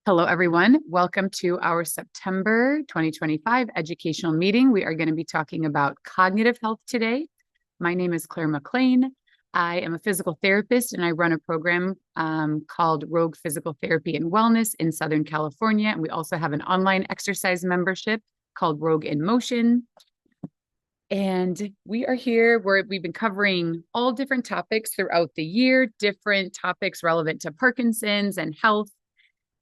Hello, everyone. Welcome to our September 2025 educational meeting. We are going to be talking about cognitive health today. My name is Claire McLean. I am a physical therapist and I run a program called Rogue Physical Therapy and Wellness in Southern California. And we also have an online exercise membership called Rogue in Motion. And we are here where we've been covering all different topics throughout the year, different topics relevant to Parkinson's and health.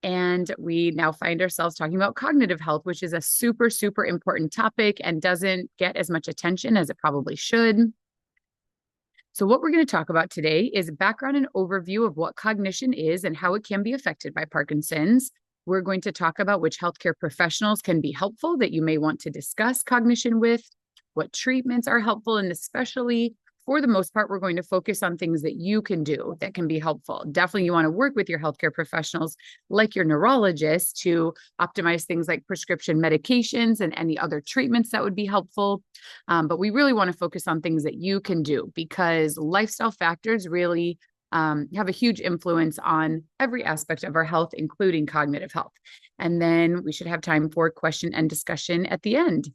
And we now find ourselves talking about cognitive health, which is a super, super important topic and doesn't get as much attention as it probably should. So what we're going to talk about today is background and overview of what cognition is and how it can be affected by Parkinson's. We're going to talk about which healthcare professionals can be helpful that you may want to discuss cognition with, what treatments are helpful, and especially for the most part, we're going to focus on things that you can do that can be helpful. Definitely, you want to work with your healthcare professionals like your neurologist to optimize things like prescription medications and any other treatments that would be helpful. But we really want to focus on things that you can do because lifestyle factors really have a huge influence on every aspect of our health, including cognitive health. And then we should have time for question and discussion at the end.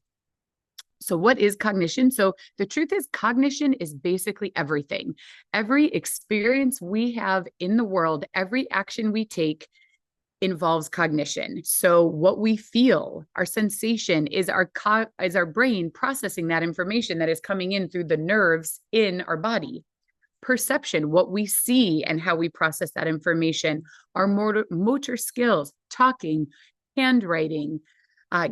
So what is cognition? So the truth is cognition is basically everything. Every experience we have in the world, every action we take involves cognition. So what we feel, our sensation is our brain processing that information that is coming in through the nerves in our body. Perception, what we see and how we process that information, our motor skills, talking, handwriting,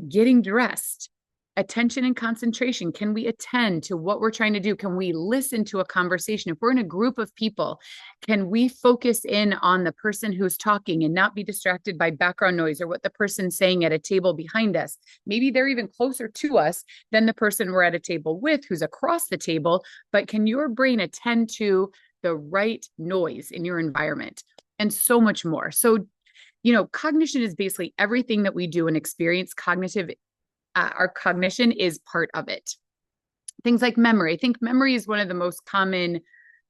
getting dressed. Attention and concentration. Can we attend to what we're trying to do? Can we listen to a conversation? If we're in a group of people, can we focus in on the person who's talking and not be distracted by background noise or what the person's saying at a table behind us? Maybe they're even closer to us than the person we're at a table with who's across the table, but can your brain attend to the right noise in your environment? And so much more. So, cognition is basically everything that we do and experience. Our cognition is part of it. Things like memory. I think memory is one of the most common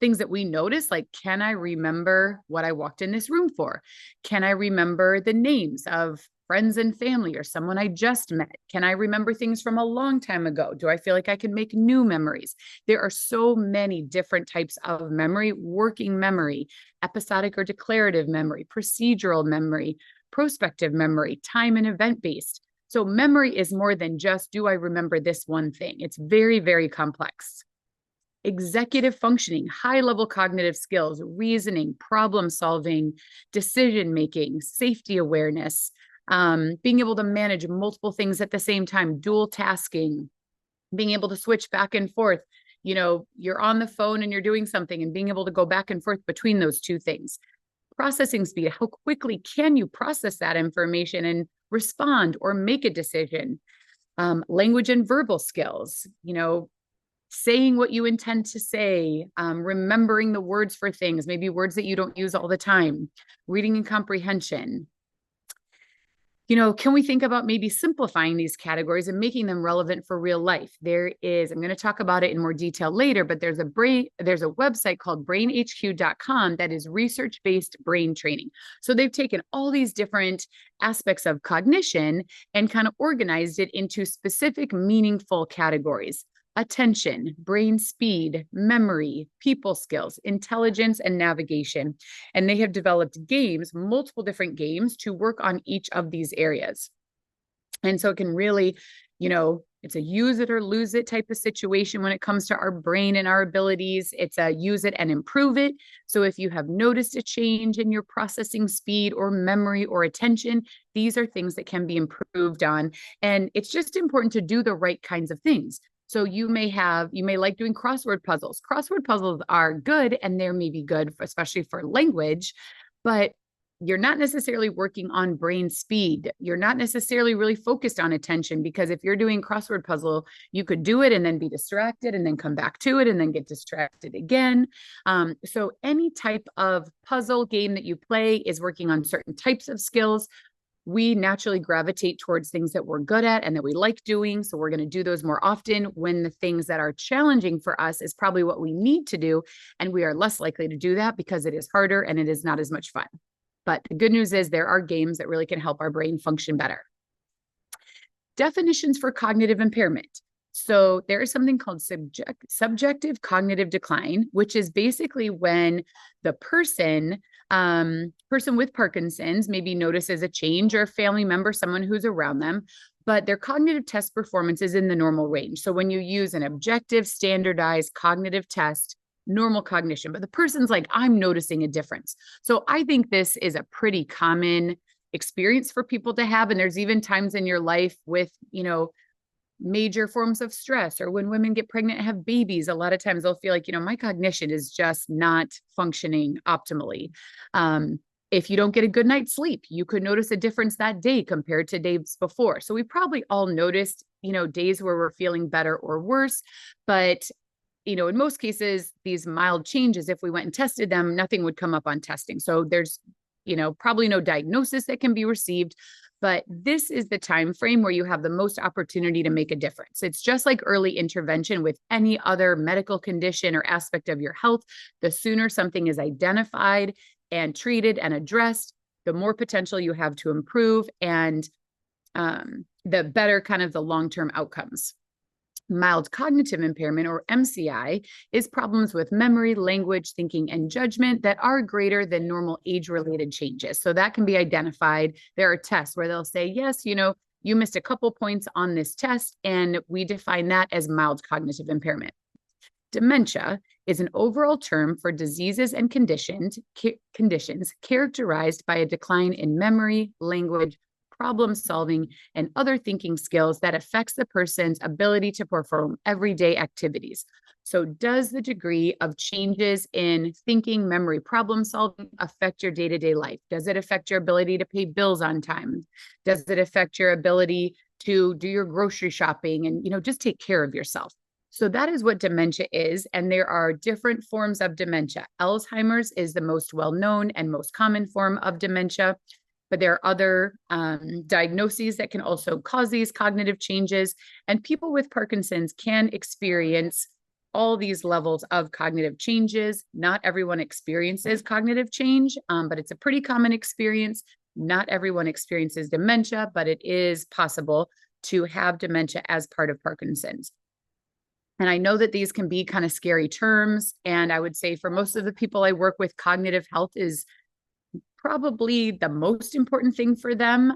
things that we notice. Like, can I remember what I walked in this room for? Can I remember the names of friends and family or someone I just met? Can I remember things from a long time ago? Do I feel like I can make new memories? There are so many different types of memory: working memory, episodic or declarative memory, procedural memory, prospective memory, time and event-based. So memory is more than just, do I remember this one thing? It's very, very complex. Executive functioning, high-level cognitive skills, reasoning, problem solving, decision making, safety awareness, being able to manage multiple things at the same time, dual tasking, being able to switch back and forth. You're on the phone and you're doing something and being able to go back and forth between those two things. Processing speed, how quickly can you process that information and respond or make a decision? Language and verbal skills, saying what you intend to say, remembering the words for things, maybe words that you don't use all the time, reading and comprehension. Can we think about maybe simplifying these categories and making them relevant for real life? I'm going to talk about it in more detail later, but there's a website called brainhq.com that is research-based brain training. So they've taken all these different aspects of cognition and kind of organized it into specific meaningful categories: attention, brain speed, memory, people skills, intelligence, and navigation. And they have developed games, multiple different games, to work on each of these areas. And so it can really, it's a use it or lose it type of situation when it comes to our brain and our abilities. It's a use it and improve it. So if you have noticed a change in your processing speed or memory or attention, these are things that can be improved on. And it's just important to do the right kinds of things. So you may like doing crossword puzzles. Crossword puzzles are good, and they're maybe good, especially for language, but you're not necessarily working on brain speed. You're not necessarily really focused on attention, because if you're doing crossword puzzle, you could do it and then be distracted and then come back to it and then get distracted again. So any type of puzzle game that you play is working on certain types of skills. We naturally gravitate towards things that we're good at and that we like doing. So we're going to do those more often when the things that are challenging for us is probably what we need to do. And we are less likely to do that because it is harder and it is not as much fun. But the good news is there are games that really can help our brain function better. Definitions for cognitive impairment. So there is something called subjective cognitive decline, which is basically when the person with Parkinson's maybe notices a change, or a family member, someone who's around them, but their cognitive test performance is in the normal range. So when you use an objective, standardized cognitive test, normal cognition, but the person's like, I'm noticing a difference. So I think this is a pretty common experience for people to have. And there's even times in your life with, major forms of stress, or when women get pregnant and have babies, a lot of times they'll feel like, my cognition is just not functioning optimally. If you don't get a good night's sleep, you could notice a difference that day compared to days before. So we probably all noticed, days where we're feeling better or worse, but in most cases, these mild changes, if we went and tested them, nothing would come up on testing. So there's, probably no diagnosis that can be received, but this is the time frame where you have the most opportunity to make a difference. It's just like early intervention with any other medical condition or aspect of your health. The sooner something is identified and treated and addressed, the more potential you have to improve, and the better kind of the long-term outcomes. Mild cognitive impairment, or MCI, is problems with memory, language, thinking, and judgment that are greater than normal age-related changes. So that can be identified. There are tests where they'll say, yes, you missed a couple points on this test, and we define that as mild cognitive impairment. Dementia is an overall term for diseases and conditions characterized by a decline in memory, language, problem solving, and other thinking skills that affects the person's ability to perform everyday activities. So does the degree of changes in thinking, memory, problem solving affect your day-to-day life? Does it affect your ability to pay bills on time? Does it affect your ability to do your grocery shopping and, just take care of yourself? So that is what dementia is. And there are different forms of dementia. Alzheimer's is the most well-known and most common form of dementia. But there are other diagnoses that can also cause these cognitive changes. And people with Parkinson's can experience all these levels of cognitive changes. Not everyone experiences cognitive change, but it's a pretty common experience. Not everyone experiences dementia, but it is possible to have dementia as part of Parkinson's. And I know that these can be kind of scary terms. And I would say for most of the people I work with, cognitive health is probably the most important thing for them.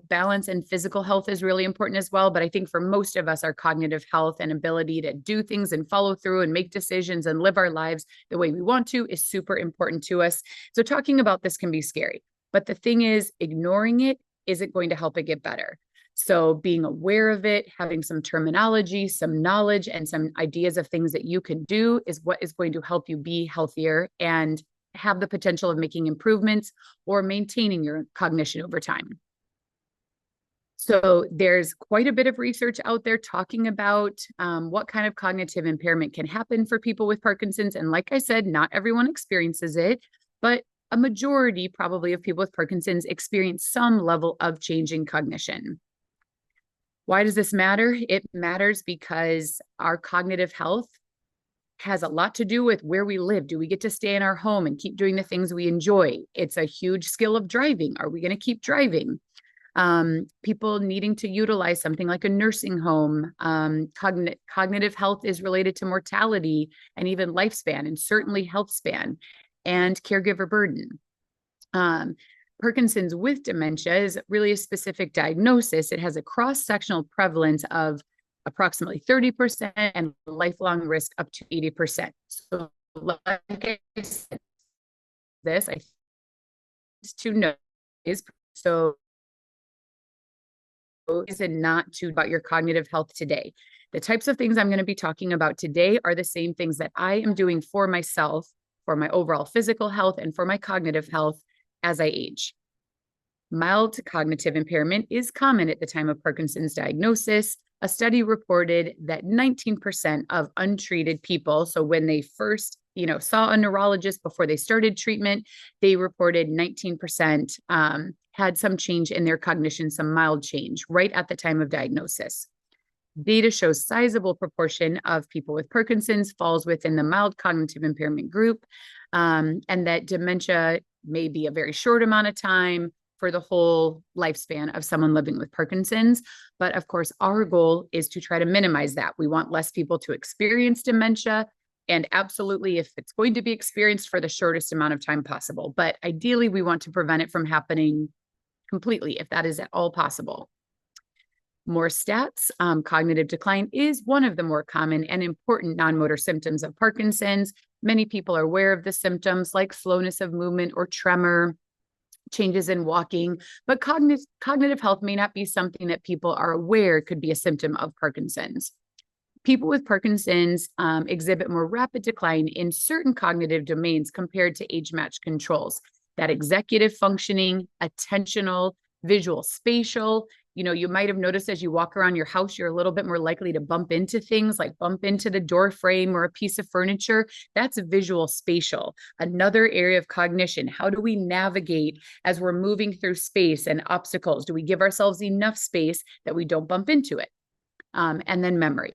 Balance and physical health is really important as well. But I think for most of us, our cognitive health and ability to do things and follow through and make decisions and live our lives the way we want to is super important to us. So talking about this can be scary. But the thing is, ignoring it isn't going to help it get better. So being aware of it, having some terminology, some knowledge, and some ideas of things that you can do is what is going to help you be healthier and have the potential of making improvements or maintaining your cognition over time. So there's quite a bit of research out there talking about what kind of cognitive impairment can happen for people with Parkinson's. And like I said, not everyone experiences it, but a majority probably of people with Parkinson's experience some level of change in cognition. Why does this matter? It matters because our cognitive health has a lot to do with where we live. Do we get to stay in our home and keep doing the things we enjoy? It's a huge skill of driving. Are we going to keep driving? People needing to utilize something like a nursing home. Cognitive health is related to mortality and even lifespan, and certainly health span and caregiver burden. Parkinson's with dementia is really a specific diagnosis. It has a cross-sectional prevalence of approximately 30% and lifelong risk up to 80%. So like I said, this I think to know is so is it not to about your cognitive health today. The types of things I'm going to be talking about today are the same things that I am doing for myself, for my overall physical health, and for my cognitive health as I age. Mild cognitive impairment is common at the time of Parkinson's diagnosis. A study reported that 19% of untreated people, so when they first, saw a neurologist before they started treatment, they reported 19% had some change in their cognition, some mild change right at the time of diagnosis. Data shows sizable proportion of people with Parkinson's falls within the mild cognitive impairment group. and that dementia may be a very short amount of time for the whole lifespan of someone living with Parkinson's. But of course, our goal is to try to minimize that. We want less people to experience dementia. And absolutely, if it's going to be experienced, for the shortest amount of time possible. But ideally, we want to prevent it from happening completely, if that is at all possible. More stats, cognitive decline is one of the more common and important non-motor symptoms of Parkinson's. Many people are aware of the symptoms like slowness of movement or tremor, changes in walking, but cognitive health may not be something that people are aware could be a symptom of Parkinson's. People with Parkinson's exhibit more rapid decline in certain cognitive domains compared to age-matched controls. That executive functioning, attentional, visual, spatial. You might have noticed as you walk around your house, you're a little bit more likely to bump into things, like bump into the door frame or a piece of furniture. That's visual spatial. Another area of cognition. How do we navigate as we're moving through space and obstacles? Do we give ourselves enough space that we don't bump into it? And then memory.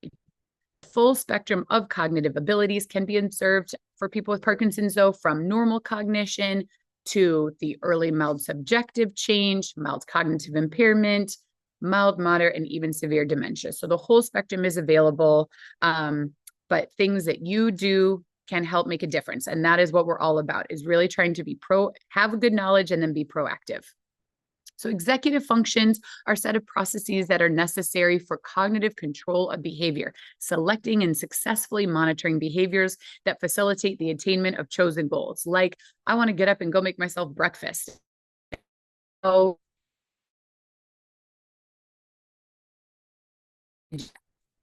Full spectrum of cognitive abilities can be observed for people with Parkinson's, though, from normal cognition to the early mild subjective change, mild cognitive impairment, mild, moderate, and even severe dementia. So the whole spectrum is available, but things that you do can help make a difference. And that is what we're all about, is really trying to be have a good knowledge and then be proactive. So executive functions are a set of processes that are necessary for cognitive control of behavior, selecting and successfully monitoring behaviors that facilitate the attainment of chosen goals. Like, I want to get up and go make myself breakfast. So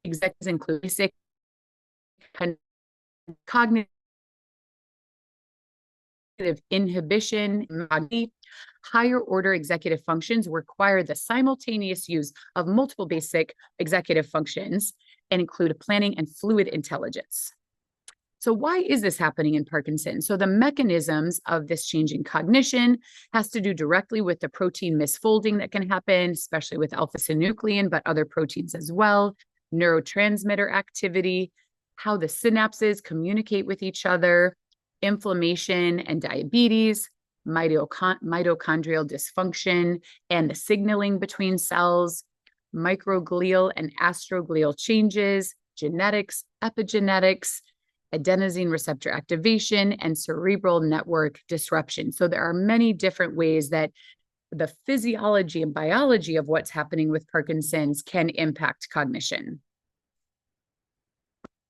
executives include basic cognitive inhibition. Higher order executive functions require the simultaneous use of multiple basic executive functions and include planning and fluid intelligence. So why is this happening in Parkinson's? So the mechanisms of this changing cognition has to do directly with the protein misfolding that can happen, especially with alpha-synuclein, but other proteins as well, neurotransmitter activity, how the synapses communicate with each other, inflammation and diabetes, mitochondrial dysfunction and the signaling between cells, microglial and astroglial changes, genetics, epigenetics, adenosine receptor activation, and cerebral network disruption. So there are many different ways that the physiology and biology of what's happening with Parkinson's can impact cognition.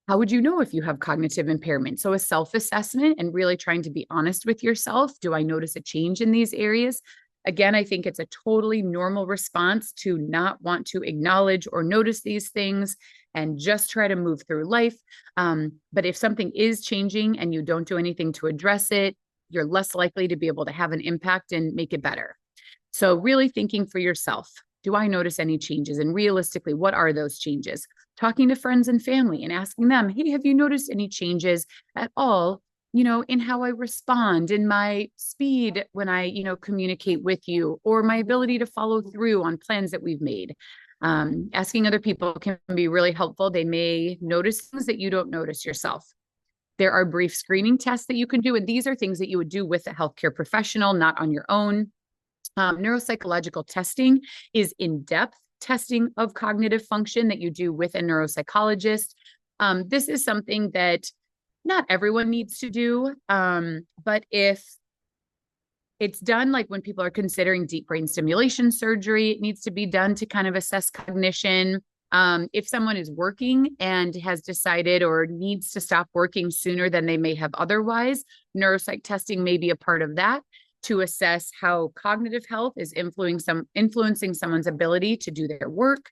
How would you know if you have cognitive impairment? So a self-assessment and really trying to be honest with yourself. Do I notice a change in these areas? Again, I think it's a totally normal response to not want to acknowledge or notice these things and just try to move through life. But if something is changing and you don't do anything to address it, you're less likely to be able to have an impact and make it better. So really thinking for yourself, do I notice any changes? And realistically, what are those changes? Talking to friends and family and asking them, hey, have you noticed any changes at all, in how I respond, in my speed when I, communicate with you, or my ability to follow through on plans that we've made? Asking other people can be really helpful. They may notice things that you don't notice yourself. There are brief screening tests that you can do, and these are things that you would do with a healthcare professional, not on your own. Neuropsychological testing is in-depth testing of cognitive function that you do with a neuropsychologist. This is something that not everyone needs to do, but if it's done, like when people are considering deep brain stimulation surgery, it needs to be done to kind of assess cognition. If someone is working and has decided or needs to stop working sooner than they may have otherwise, neuropsych testing may be a part of that, to assess how cognitive health is influencing someone's ability to do their work.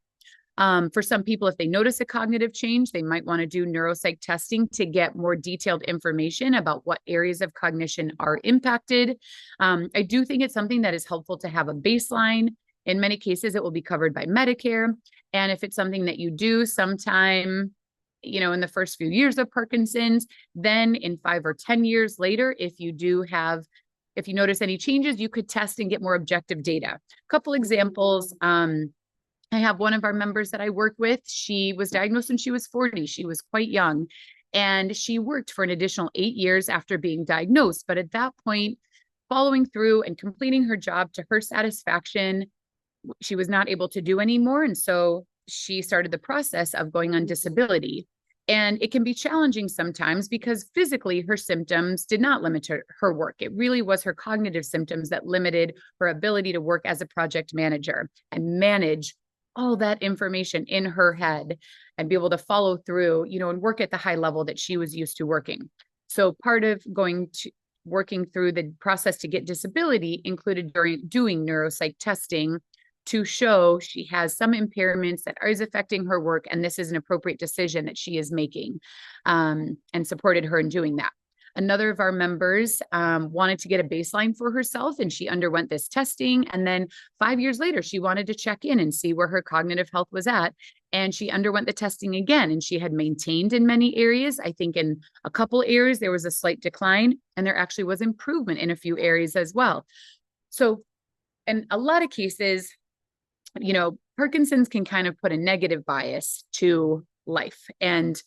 For some people, if they notice a cognitive change, they might want to do neuropsych testing to get more detailed information about what areas of cognition are impacted. I do think it's something that is helpful to have a baseline. In many cases, it will be covered by Medicare. And if it's something that you do sometime, in the first few years of Parkinson's, then in 5 or 10 years later, if you notice any changes, you could test and get more objective data. A couple examples. I have one of our members that I work with. She was diagnosed when she was 40. She was quite young. And she worked for an additional 8 years after being diagnosed. But at that point, following through and completing her job to her satisfaction, she was not able to do anymore. And so she started the process of going on disability. And it can be challenging sometimes because physically her symptoms did not limit her work. It really was her cognitive symptoms that limited her ability to work as a project manager and manage all that information in her head and be able to follow through, and work at the high level that she was used to working. So part of working through the process to get disability included doing neuropsych testing to show she has some impairments that is affecting her work, and this is an appropriate decision that she is making, and supported her in doing that. Another of our members wanted to get a baseline for herself, and she underwent this testing. And then 5 years later, she wanted to check in and see where her cognitive health was at. And she underwent the testing again, and she had maintained in many areas. I think in a couple areas, there was a slight decline, and there actually was improvement in a few areas as well. So in a lot of cases, Parkinson's can kind of put a negative bias to life. And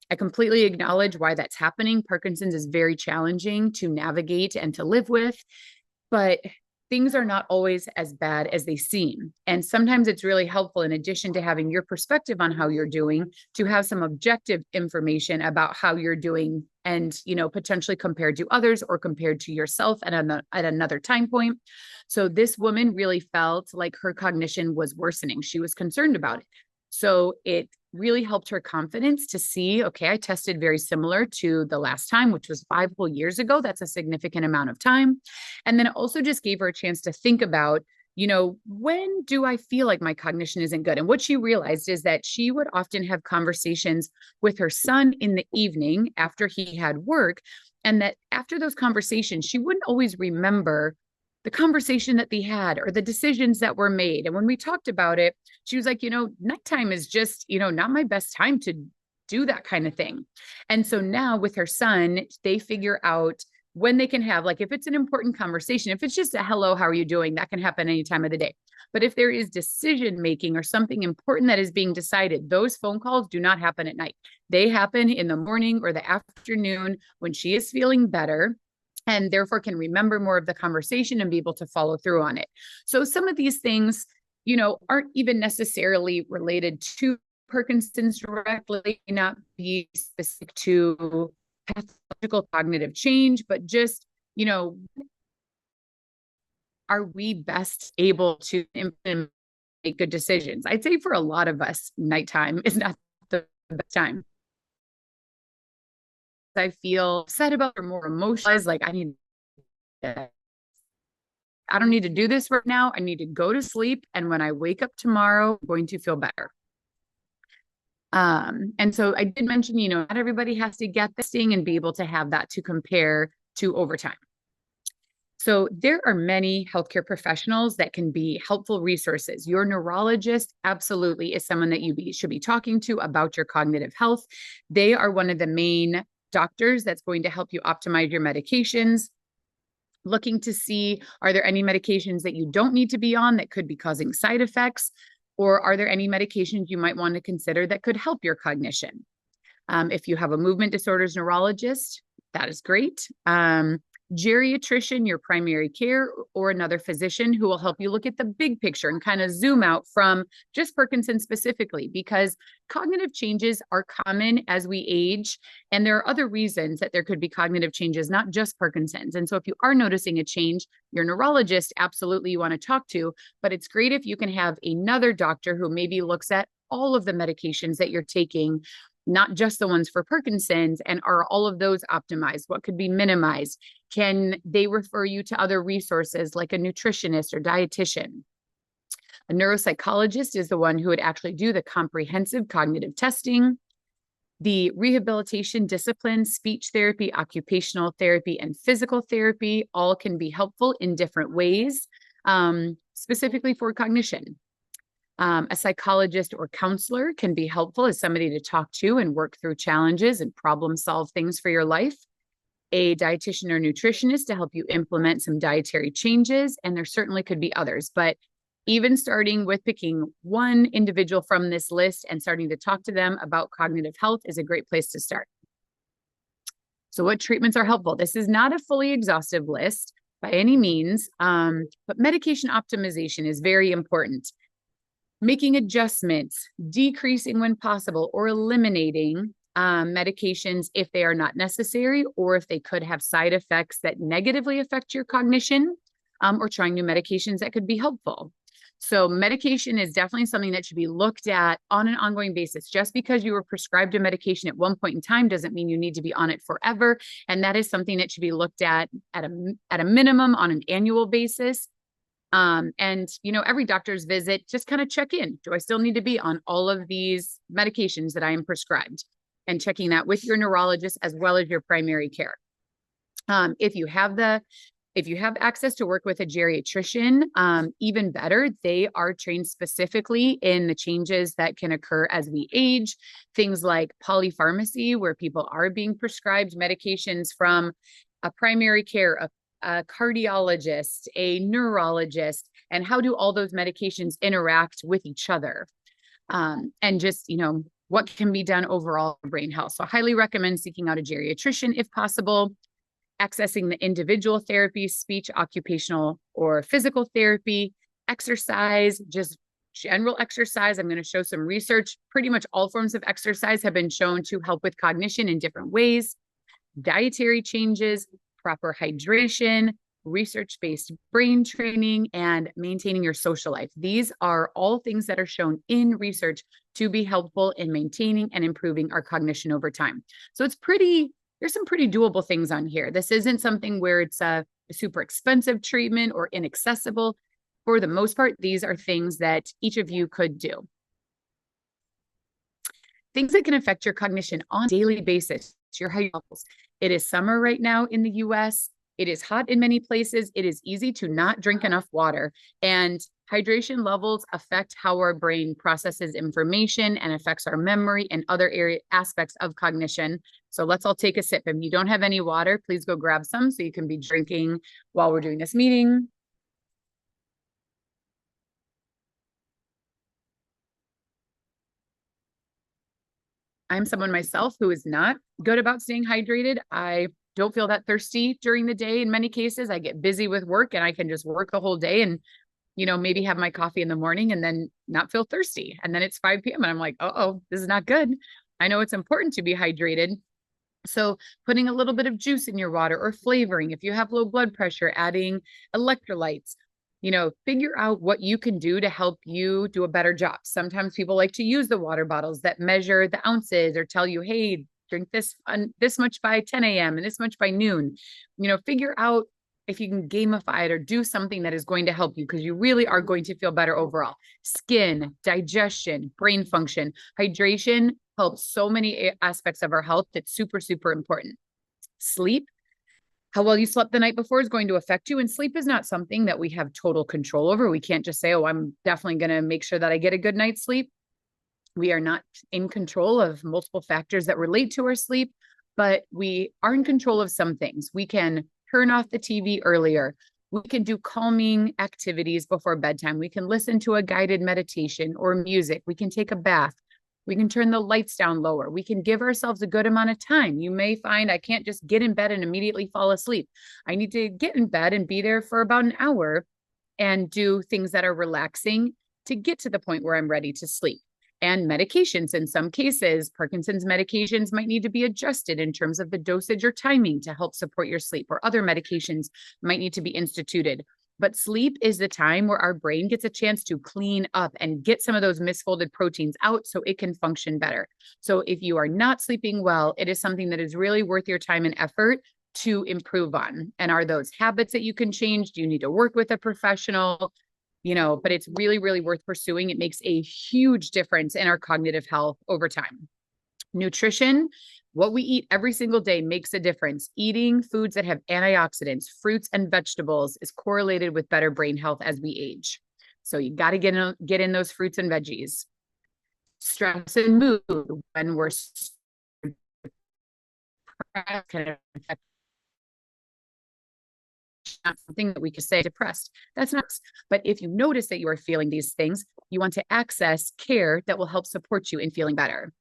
I completely acknowledge why that's happening. Parkinson's is very challenging to navigate and to live with, but things are not always as bad as they seem. And sometimes it's really helpful, in addition to having your perspective on how you're doing, to have some objective information about how you're doing and, potentially compared to others or compared to yourself at another time point. So this woman really felt like her cognition was worsening. She was concerned about it. So it really helped her confidence to see, okay, I tested very similar to the last time, which was 5 whole years ago. That's a significant amount of time. And then it also just gave her a chance to think about, when do I feel like my cognition isn't good? And what she realized is that she would often have conversations with her son in the evening after he had work. And that after those conversations, she wouldn't always remember the conversation that they had or the decisions that were made. And when we talked about it, she was like, nighttime is just, not my best time to do that kind of thing. And so now with her son, they figure out when they can have, like, if it's an important conversation, if it's just a hello, how are you doing? That can happen any time of the day. But if there is decision making or something important that is being decided, those phone calls do not happen at night. They happen in the morning or the afternoon when she is feeling better, and therefore can remember more of the conversation and be able to follow through on it. So some of these things, aren't even necessarily related to Parkinson's directly, not be specific to pathological cognitive change, but just, are we best able to make good decisions? I'd say for a lot of us, nighttime is not the best time. I feel upset about or more emotionalized, like I don't need to do this right now. I need to go to sleep. And when I wake up tomorrow, I'm going to feel better. And so I did mention, not everybody has to get this thing and be able to have that to compare to over time. So there are many healthcare professionals that can be helpful resources. Your neurologist absolutely is someone that you should be talking to about your cognitive health. They are one of the main doctors that's going to help you optimize your medications, looking to see, are there any medications that you don't need to be on that could be causing side effects? Or are there any medications you might want to consider that could help your cognition? If you have a movement disorders neurologist, that is great. Geriatrician, your primary care, or another physician who will help you look at the big picture and kind of zoom out from just Parkinson's specifically, because cognitive changes are common as we age. And there are other reasons that there could be cognitive changes, not just Parkinson's. And so if you are noticing a change, your neurologist, absolutely you want to talk to, but it's great if you can have another doctor who maybe looks at all of the medications that you're taking, not just the ones for Parkinson's, and are all of those optimized? What could be minimized? Can they refer you to other resources like a nutritionist or dietitian? A neuropsychologist is the one who would actually do the comprehensive cognitive testing. The rehabilitation disciplines, speech therapy, occupational therapy, and physical therapy all can be helpful in different ways, specifically for cognition. A psychologist or counselor can be helpful as somebody to talk to and work through challenges and problem solve things for your life. A dietitian or nutritionist to help you implement some dietary changes. And there certainly could be others, but Even starting with picking one individual from this list and starting to talk to them about cognitive health is a great place to start. So what treatments are helpful? This is not a fully exhaustive list by any means, but medication optimization is very important. Making adjustments, decreasing when possible, or eliminating medications if they are not necessary or if they could have side effects that negatively affect your cognition, or trying new medications that could be helpful. So medication is definitely something that should be looked at on an ongoing basis. Just because you were prescribed a medication at one point in time doesn't mean you need to be on it forever. And that is something that should be looked at a minimum on an annual basis. And, every doctor's visit, just kind of check in. Do I still need to be on all of these medications that I am prescribed? And checking that with your neurologist as well as your primary care. If you have access to work with a geriatrician, even better. They are trained specifically in the changes that can occur as we age. Things like polypharmacy, where people are being prescribed medications from a primary care, a cardiologist, a neurologist, and how do all those medications interact with each other? And just, what can be done overall for brain health. So I highly recommend seeking out a geriatrician if possible, accessing the individual therapy, speech, occupational, or physical therapy, exercise, just general exercise. I'm going to show some research. Pretty much all forms of exercise have been shown to help with cognition in different ways. Dietary changes, proper hydration, research-based brain training, and maintaining your social life. These are all things that are shown in research to be helpful in maintaining and improving our cognition over time. So there's some pretty doable things on here. This isn't something where it's a super expensive treatment or inaccessible. For the most part, these are things that each of you could do. Things that can affect your cognition on a daily basis, your hydration levels. It is summer right now in the US. It is hot in many places. It is easy to not drink enough water. And hydration levels affect how our brain processes information and affects our memory and other aspects of cognition. So let's all take a sip. If you don't have any water, please go grab some so you can be drinking while we're doing this meeting. I'm someone myself who is not good about staying hydrated. I don't feel that thirsty during the day in many cases. I get busy with work and I can just work the whole day and, maybe have my coffee in the morning and then not feel thirsty. And then it's 5 p.m. and I'm like, oh, this is not good. I know it's important to be hydrated. So putting a little bit of juice in your water or flavoring, if you have low blood pressure, adding electrolytes, figure out what you can do to help you do a better job. Sometimes people like to use the water bottles that measure the ounces or tell you, hey, drink this much by 10 a.m. and this much by noon. Figure out if you can gamify it or do something that is going to help you, because you really are going to feel better overall. Skin, digestion, brain function, hydration helps so many aspects of our health. That's super, super important. Sleep. How well you slept the night before is going to affect you. And sleep is not something that we have total control over. We can't just say, oh, I'm definitely going to make sure that I get a good night's sleep. We are not in control of multiple factors that relate to our sleep, but we are in control of some things. We can turn off the TV earlier. We can do calming activities before bedtime. We can listen to a guided meditation or music. We can take a bath. We can turn the lights down lower. We can give ourselves a good amount of time. You may find I can't just get in bed and immediately fall asleep. I need to get in bed and be there for about an hour and do things that are relaxing to get to the point where I'm ready to sleep. And medications, in some cases, Parkinson's medications might need to be adjusted in terms of the dosage or timing to help support your sleep, or other medications might need to be instituted. But sleep is the time where our brain gets a chance to clean up and get some of those misfolded proteins out so it can function better. So if you are not sleeping well, it is something that is really worth your time and effort to improve on. And are those habits that you can change? Do you need to work with a professional? But it's really, really worth pursuing. It makes a huge difference in our cognitive health over time. Nutrition, what we eat every single day makes a difference. Eating foods that have antioxidants, fruits and vegetables, is correlated with better brain health as we age. So you got to get in those fruits and veggies. Stress and mood, when we're kind of not something that we could say depressed. That's not, but if you notice that you are feeling these things, you want to access care that will help support you in feeling better.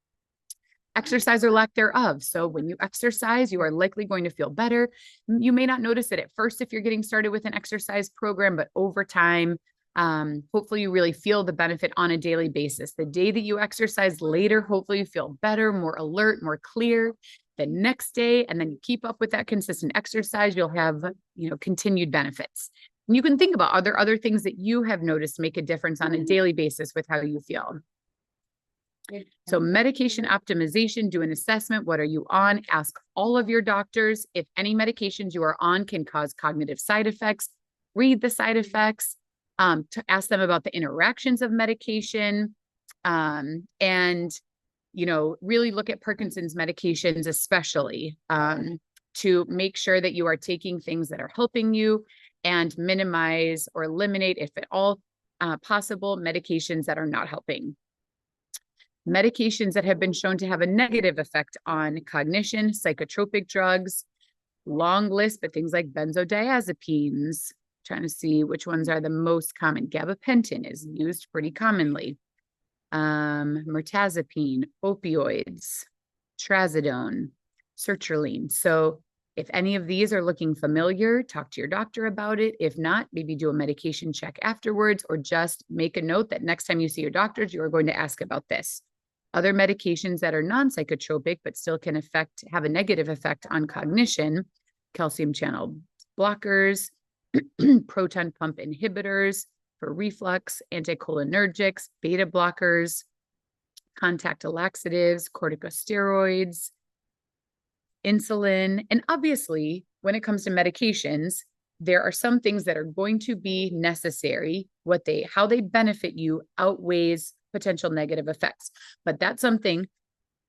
Exercise or lack thereof. So when you exercise, you are likely going to feel better. You may not notice it at first if you're getting started with an exercise program, but over time, hopefully you really feel the benefit on a daily basis. The day that you exercise later, hopefully you feel better, more alert, more clear. The next day, and then you keep up with that consistent exercise, you'll have, continued benefits. And you can think about, are there other things that you have noticed make a difference on a daily basis with how you feel? So medication optimization, do an assessment. What are you on? Ask all of your doctors if any medications you are on can cause cognitive side effects. Read the side effects, to ask them about the interactions of medication, and really look at Parkinson's medications, especially to make sure that you are taking things that are helping you and minimize or eliminate, if at all possible, medications that are not helping. Medications that have been shown to have a negative effect on cognition, psychotropic drugs, long list, but things like benzodiazepines, trying to see which ones are the most common. Gabapentin is used pretty commonly. Mirtazapine, opioids, trazodone, sertraline. So if any of these are looking familiar, talk to your doctor about it. If not, maybe do a medication check afterwards, or just make a note that next time you see your doctors, you are going to ask about this. Other medications that are non-psychotropic but still can have a negative effect on cognition: calcium channel blockers, proton pump inhibitors for reflux, anticholinergics, beta blockers, contact laxatives, corticosteroids, insulin. And obviously, when it comes to medications, there are some things that are going to be necessary. How they benefit you outweighs potential negative effects. But that's something,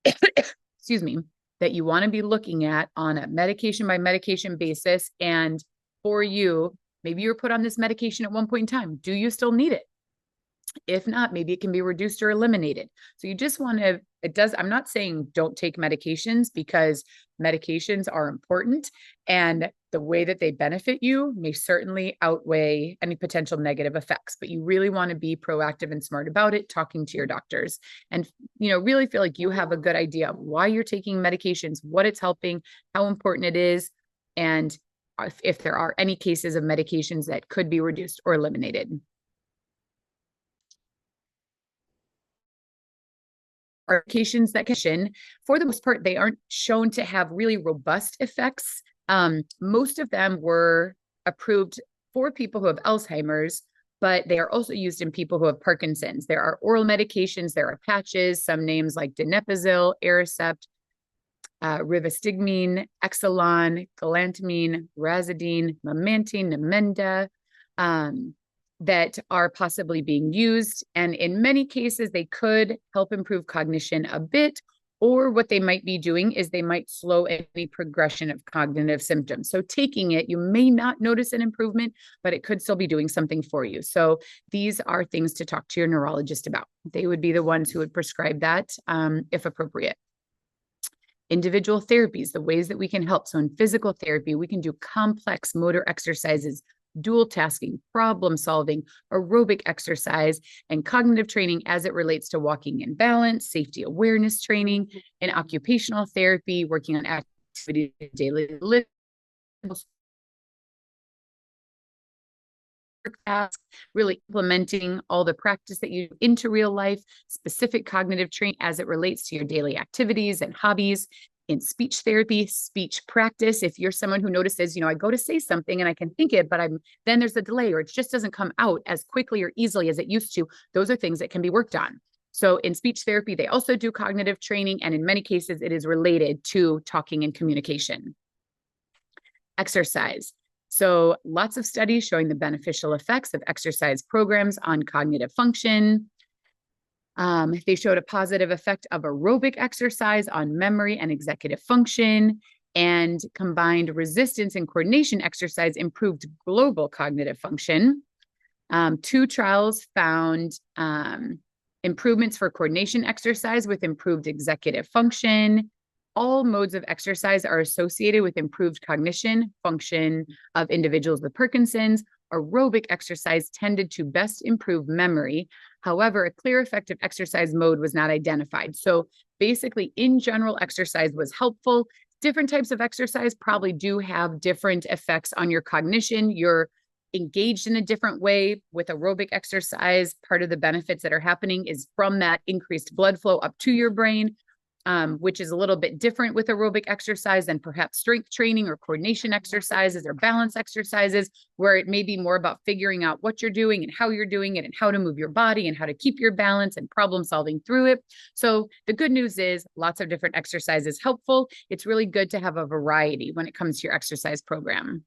excuse me, that you want to be looking at on a medication by medication basis. And for you, maybe you were put on this medication at one point in time. Do you still need it? If not, maybe it can be reduced or eliminated. So you just want to, I'm not saying don't take medications, because medications are important and the way that they benefit you may certainly outweigh any potential negative effects, but you really want to be proactive and smart about it, talking to your doctors, and, really feel like you have a good idea of why you're taking medications, what it's helping, how important it is, and if there are any cases of medications that could be reduced or eliminated. Medications that can, for the most part, they aren't shown to have really robust effects. Most of them were approved for people who have Alzheimer's, but they are also used in people who have Parkinson's. There are oral medications, there are patches, some names like donepezil, Aricept, rivastigmine, Exelon, galantamine, razidine, memantine, Namenda, that are possibly being used. And in many cases, they could help improve cognition a bit, or what they might be doing is they might slow any progression of cognitive symptoms. So taking it, you may not notice an improvement, but it could still be doing something for you. So these are things to talk to your neurologist about. They would be the ones who would prescribe that, if appropriate. Individual therapies, the ways that we can help. So in physical therapy, we can do complex motor exercises, dual tasking, problem solving, aerobic exercise, and cognitive training as it relates to walking in balance, safety awareness training. In occupational therapy, working on activity daily living, tasks, really implementing all the practice that you do into real life, specific cognitive training as it relates to your daily activities and hobbies. In speech therapy, speech practice, if you're someone who notices, I go to say something and I can think it, but then there's a delay, or it just doesn't come out as quickly or easily as it used to. Those are things that can be worked on. So in speech therapy, they also do cognitive training, and in many cases, it is related to talking and communication. Exercise. So lots of studies showing the beneficial effects of exercise programs on cognitive function. They showed a positive effect of aerobic exercise on memory and executive function, and combined resistance and coordination exercise improved global cognitive function. 2 trials found improvements for coordination exercise with improved executive function. all modes of exercise are associated with improved cognition, function of individuals with Parkinson's. Aerobic exercise tended to best improve memory. However, a clear effective exercise mode was not identified. So basically, in general, exercise was helpful. Different types of exercise probably do have different effects on your cognition. You're engaged in a different way with aerobic exercise. Part of the benefits that are happening is from that increased blood flow up to your brain, which is a little bit different with aerobic exercise than perhaps strength training or coordination exercises or balance exercises, where it may be more about figuring out what you're doing and how you're doing it and how to move your body and how to keep your balance and problem solving through it. So the good news is lots of different exercises helpful. It's really good to have a variety when it comes to your exercise program.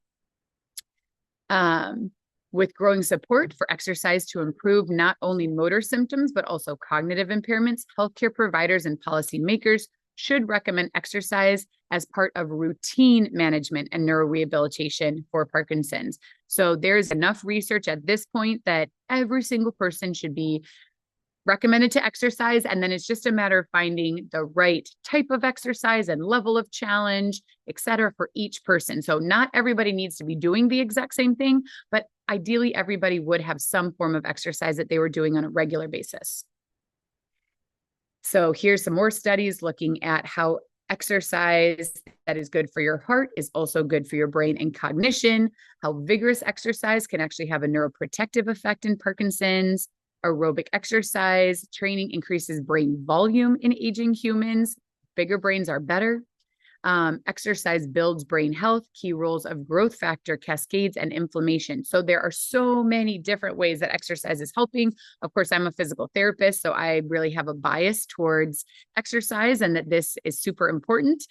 With growing support for exercise to improve not only motor symptoms, but also cognitive impairments, healthcare providers and policymakers should recommend exercise as part of routine management and neurorehabilitation for Parkinson's. So there's enough research at this point that every single person should be recommended to exercise. And then it's just a matter of finding the right type of exercise and level of challenge, et cetera, for each person. So not everybody needs to be doing the exact same thing, but ideally everybody would have some form of exercise that they were doing on a regular basis. So here's some more studies looking at how exercise that is good for your heart is also good for your brain and cognition, how vigorous exercise can actually have a neuroprotective effect in Parkinson's. Aerobic exercise training increases brain volume in aging humans. Bigger brains are better. Exercise builds brain health, key roles of growth factor, cascades, and inflammation. So there are so many different ways that exercise is helping. Of course, I'm a physical therapist, so I really have a bias towards exercise and that this is super important.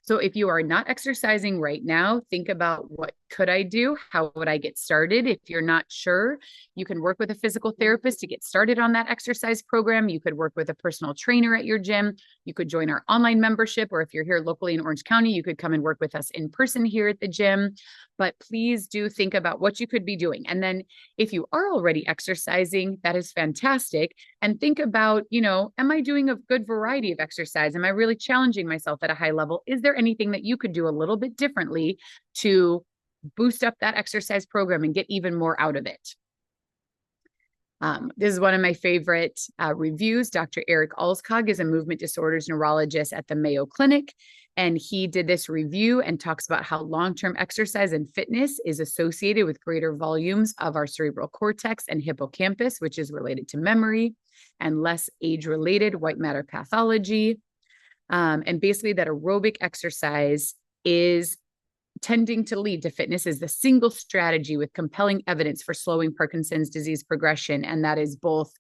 So if you are not exercising right now, think about what could I do? How would I get started? If you're not sure, you can work with a physical therapist to get started on that exercise program. You could work with a personal trainer at your gym. You could join our online membership, or if you're here locally in Orange County, you could come and work with us in person here at the gym. But please do think about what you could be doing. And then if you are already exercising, that is fantastic. And think about, am I doing a good variety of exercise? Am I really challenging myself at a high level? Is there anything that you could do a little bit differently to boost up that exercise program and get even more out of it? This is one of my favorite reviews. Dr. Eric Alskog is a movement disorders neurologist at the Mayo Clinic, and he did this review and talks about how long-term exercise and fitness is associated with greater volumes of our cerebral cortex and hippocampus, which is related to memory, and less age-related white matter pathology. And basically that aerobic exercise is tending to lead to fitness is the single strategy with compelling evidence for slowing Parkinson's disease progression. And that is both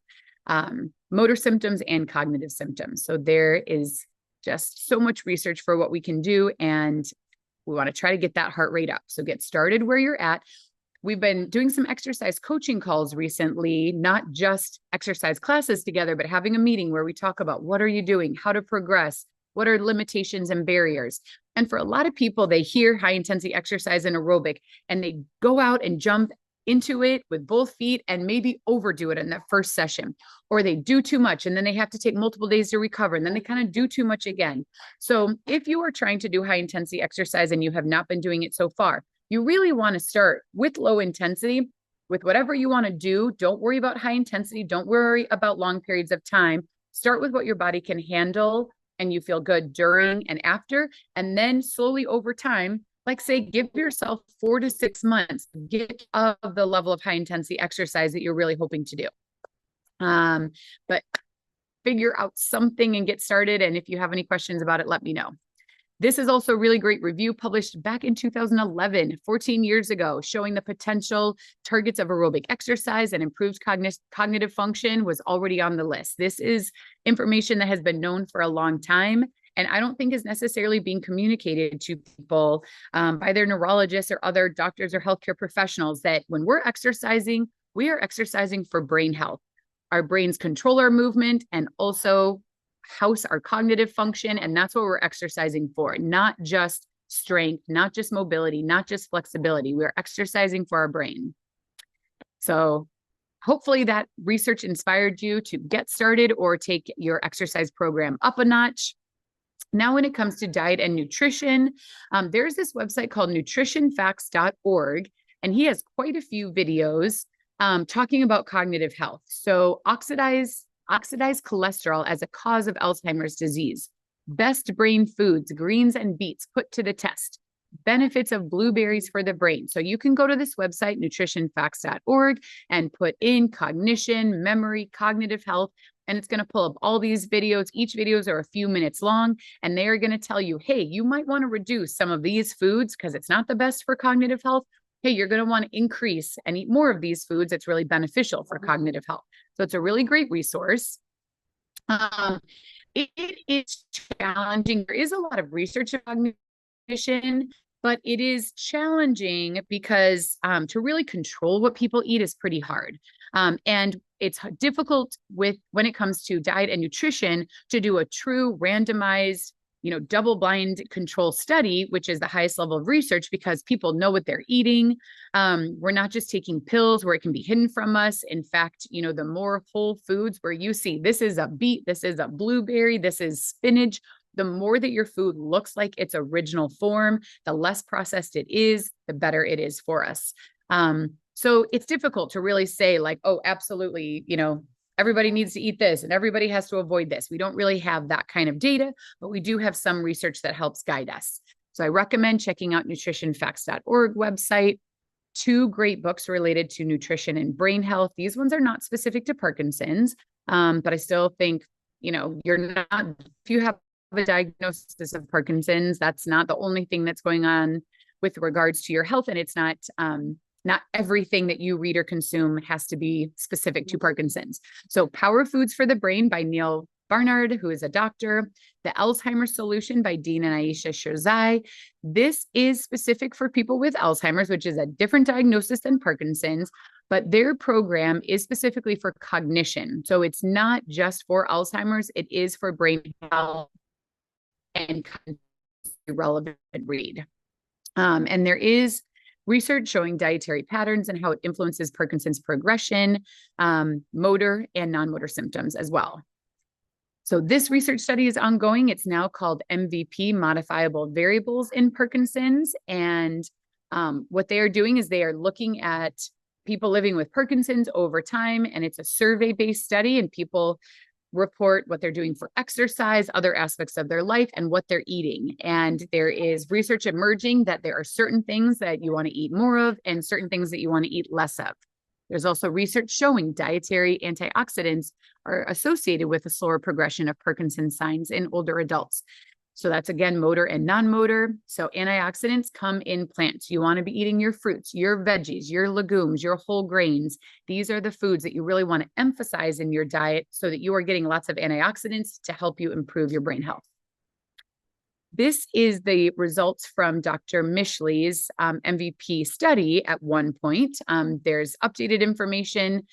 motor symptoms and cognitive symptoms. So there is just so much research for what we can do. And we want to try to get that heart rate up. So get started where you're at. We've been doing some exercise coaching calls recently, not just exercise classes together, but having a meeting where we talk about what are you doing, how to progress, what are limitations and barriers. And for a lot of people, they hear high intensity exercise and aerobic, and they go out and jump into it with both feet and maybe overdo it in that first session, or they do too much and then they have to take multiple days to recover, and then they kind of do too much again. So if you are trying to do high intensity exercise and you have not been doing it so far, you really want to start with low intensity with whatever you want to do. Don't worry about high intensity. Don't worry about long periods of time. Start with what your body can handle and you feel good during and after, and then slowly over time, like say, give yourself 4 to 6 months, get of the level of high intensity exercise that you're really hoping to do. But figure out something and get started. And if you have any questions about it, let me know. This is also a really great review published back in 2011, 14 years ago, showing the potential targets of aerobic exercise and improved cognitive function was already on the list. This is information that has been known for a long time, and I don't think is necessarily being communicated to people by their neurologists or other doctors or healthcare professionals, that when we're exercising, we are exercising for brain health. Our brains control our movement and also house our cognitive function. And that's what we're exercising for, not just strength, not just mobility, not just flexibility. We're exercising for our brain. So hopefully that research inspired you to get started or take your exercise program up a notch. Now, when it comes to diet and nutrition, there's this website called nutritionfacts.org, and he has quite a few videos talking about cognitive health. So oxidized cholesterol as a cause of Alzheimer's disease, best brain foods, greens and beets put to the test, benefits of blueberries for the brain. So you can go to this website, nutritionfacts.org, and put in cognition, memory, cognitive health, and it's going to pull up all these videos. Each videos are a few minutes long, and they are going to tell you, hey, you might want to reduce some of these foods because it's not the best for cognitive health. Hey, you're going to want to increase and eat more of these foods. It's really beneficial for cognitive health. So it's a really great resource. It is challenging. There is a lot of research on cognition, but it is challenging because to really control what people eat is pretty hard. And it's difficult when it comes to diet and nutrition to do a true randomized, double-blind control study, which is the highest level of research because people know what they're eating. We're not just taking pills where it can be hidden from us. In fact, the more whole foods where you see this is a beet, this is a blueberry, this is spinach, the more that your food looks like its original form, the less processed it is, the better it is for us. So it's difficult to really say like, oh, absolutely, everybody needs to eat this and everybody has to avoid this. We don't really have that kind of data, but we do have some research that helps guide us. So I recommend checking out nutritionfacts.org website. 2 great books related to nutrition and brain health. These ones are not specific to Parkinson's, but I still think, you're not, if you have a diagnosis of Parkinson's, that's not the only thing that's going on with regards to your health. And it's not everything that you read or consume has to be specific to Parkinson's. So Power Foods for the Brain by Neil Barnard, who is a doctor. The Alzheimer's Solution by Dean and Aisha Shirzai. This is specific for people with Alzheimer's, which is a different diagnosis than Parkinson's, but their program is specifically for cognition. So it's not just for Alzheimer's, it is for brain health and relevant read. And there is research showing dietary patterns and how it influences Parkinson's progression, motor and non-motor symptoms as well. So this research study is ongoing. It's now called MVP, Modifiable Variables in Parkinson's. And what they are doing is they are looking at people living with Parkinson's over time, and it's a survey-based study, and people report what they're doing for exercise, other aspects of their life, and what they're eating. And there is research emerging that there are certain things that you want to eat more of and certain things that you want to eat less of. There's also research showing dietary antioxidants are associated with a slower progression of Parkinson's signs in older adults. So that's, again, motor and non-motor. So antioxidants come in plants. You want to be eating your fruits, your veggies, your legumes, your whole grains. These are the foods that you really want to emphasize in your diet so that you are getting lots of antioxidants to help you improve your brain health. This is the results from Dr. Mishley's MVP study at one point. There's updated information.